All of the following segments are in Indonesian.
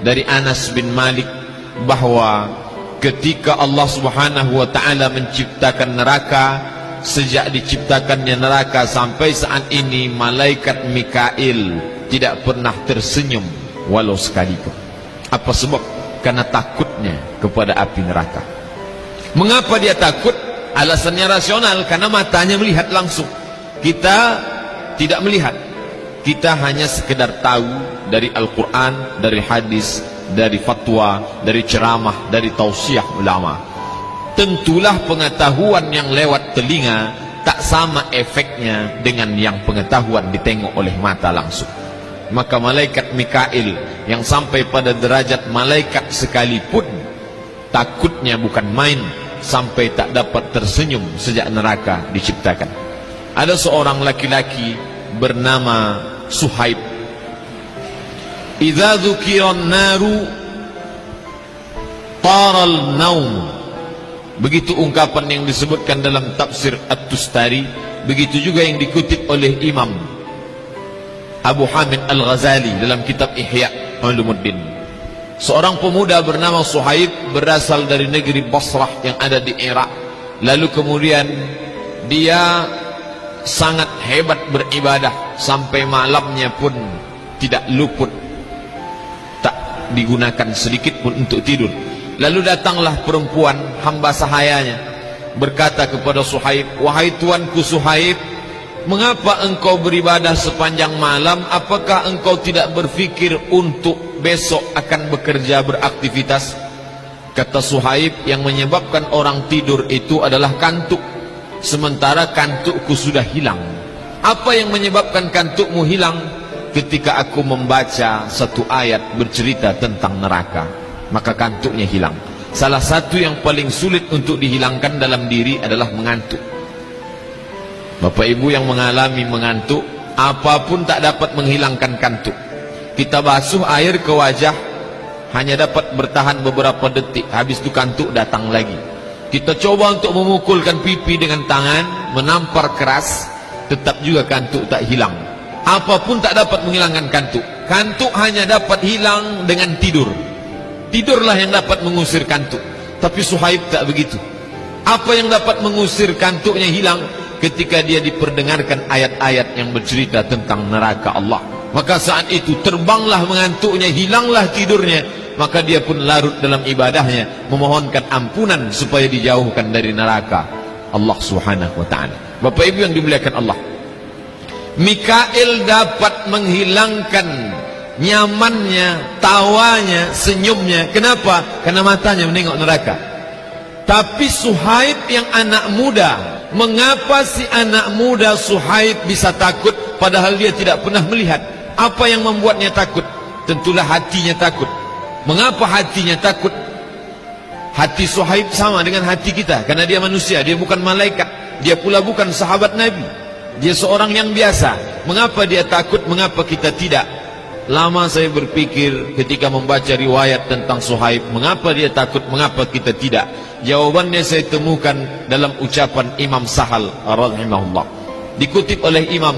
dari Anas bin Malik bahwa ketika Allah Subhanahu wa taala menciptakan neraka, sejak diciptakannya neraka sampai saat ini malaikat Mikail tidak pernah tersenyum walau sekalipun. Apa sebab? Karena takutnya kepada api neraka. Mengapa dia takut? Alasannya rasional, karena matanya melihat langsung. Kita tidak melihat. Kita hanya sekedar tahu dari Al-Quran, dari hadis, dari fatwa, dari ceramah, dari tausiah ulama. Tentulah pengetahuan yang lewat telinga tak sama efeknya dengan yang pengetahuan ditengok oleh mata langsung. Maka malaikat Mikail yang sampai pada derajat malaikat sekalipun takutnya bukan main, sampai tak dapat tersenyum sejak neraka diciptakan. Ada seorang laki-laki bernama Suhaib. Idza dzukiran naru taral naum. Begitu ungkapan yang disebutkan dalam tafsir At-Tustari, begitu juga yang dikutip oleh Imam Abu Hamid Al-Ghazali dalam kitab Ihya Ulumuddin. Seorang pemuda bernama Suhaib berasal dari negeri Basrah yang ada di Irak. Lalu kemudian dia sangat hebat beribadah, sampai malamnya pun tidak luput, tak digunakan sedikit pun untuk tidur. Lalu datanglah perempuan hamba sahayanya berkata kepada Suhaib, "Wahai tuanku Suhaib, mengapa engkau beribadah sepanjang malam? Apakah engkau tidak berfikir untuk besok akan bekerja beraktivitas?" Kata Suhaib, "Yang menyebabkan orang tidur itu adalah kantuk, sementara kantukku sudah hilang." "Apa yang menyebabkan kantukmu hilang?" "Ketika aku membaca satu ayat bercerita tentang neraka, maka kantuknya hilang." Salah satu yang paling sulit untuk dihilangkan dalam diri adalah mengantuk. Bapak ibu yang mengalami mengantuk, apapun tak dapat menghilangkan kantuk. Kita basuh air ke wajah, hanya dapat bertahan beberapa detik, habis itu kantuk datang lagi. Kita coba untuk memukulkan pipi dengan tangan, menampar keras, tetap juga kantuk tak hilang. Apapun tak dapat menghilangkan kantuk. Kantuk hanya dapat hilang dengan tidur. Tidurlah yang dapat mengusir kantuk. Tapi Suhaib tak begitu. Apa yang dapat mengusir kantuknya hilang? Ketika dia diperdengarkan ayat-ayat yang bercerita tentang neraka Allah. Maka saat itu terbanglah mengantuknya, hilanglah tidurnya. Maka dia pun larut dalam ibadahnya, memohonkan ampunan supaya dijauhkan dari neraka Allah Subhanahu wa ta'ala. Bapak ibu yang dimuliakan Allah, Mikail dapat menghilangkan nyamannya, tawanya, senyumnya. Kenapa? Karena matanya menengok neraka. Tapi Suhaib yang anak muda, mengapa si anak muda Suhaib bisa takut padahal dia tidak pernah melihat? Apa yang membuatnya takut? Tentulah hatinya takut. Mengapa hatinya takut? Hati Suhaib sama dengan hati kita, karena dia manusia, dia bukan malaikat. Dia pula bukan sahabat Nabi, dia seorang yang biasa. Mengapa dia takut? Mengapa kita tidak? Lama saya berpikir ketika membaca riwayat tentang Suhaib, mengapa dia takut, mengapa kita tidak? Jawabannya saya temukan dalam ucapan Imam Sahal rahimahullah, dikutip oleh Imam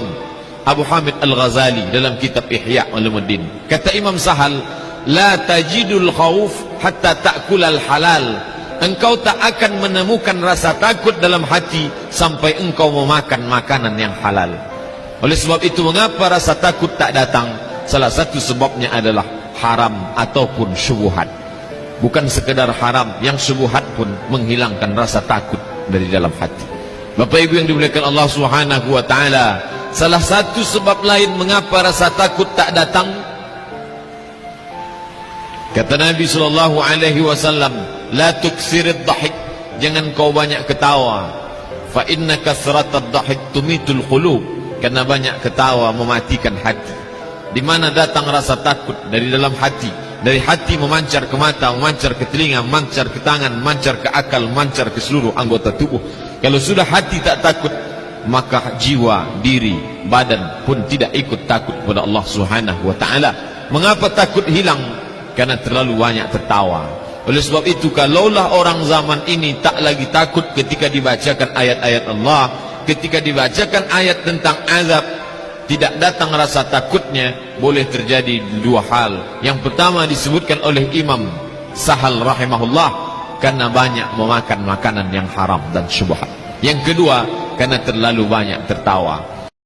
Abu Hamid Al-Ghazali dalam kitab Ihya Ulumuddin. Kata Imam Sahal, "La tajidul khauf hatta ta'kulal halal." Engkau tak akan menemukan rasa takut dalam hati sampai engkau memakan makanan yang halal. Oleh sebab itu, mengapa rasa takut tak datang? Salah satu sebabnya adalah haram ataupun syubhat. Bukan sekedar haram, yang syubhat pun menghilangkan rasa takut dari dalam hati. Bapak ibu yang dimuliakan Allah Subhanahu wa ta'ala, salah satu sebab lain mengapa rasa takut tak datang, kata Nabi SAW, "La tuksirid dhahik." Jangan kau banyak ketawa. "Fa inna kasratad dhahik tumitul qulub." Karena banyak ketawa mematikan hati. Di mana datang rasa takut? Dari dalam hati. Dari hati memancar ke mata, memancar ke telinga, memancar ke tangan, memancar ke akal, memancar ke seluruh anggota tubuh. Kalau sudah hati tak takut, maka jiwa, diri, badan pun tidak ikut takut kepada Allah Subhanahu wa ta'ala. Mengapa takut hilang? Karena terlalu banyak tertawa. Oleh sebab itu, kalaulah orang zaman ini tak lagi takut ketika dibacakan ayat-ayat Allah, ketika dibacakan ayat tentang azab, tidak datang rasa takutnya, boleh terjadi dua hal. Yang pertama disebutkan oleh Imam Sahal rahimahullah, karena banyak memakan makanan yang haram dan syubhat. Yang kedua, karena terlalu banyak tertawa.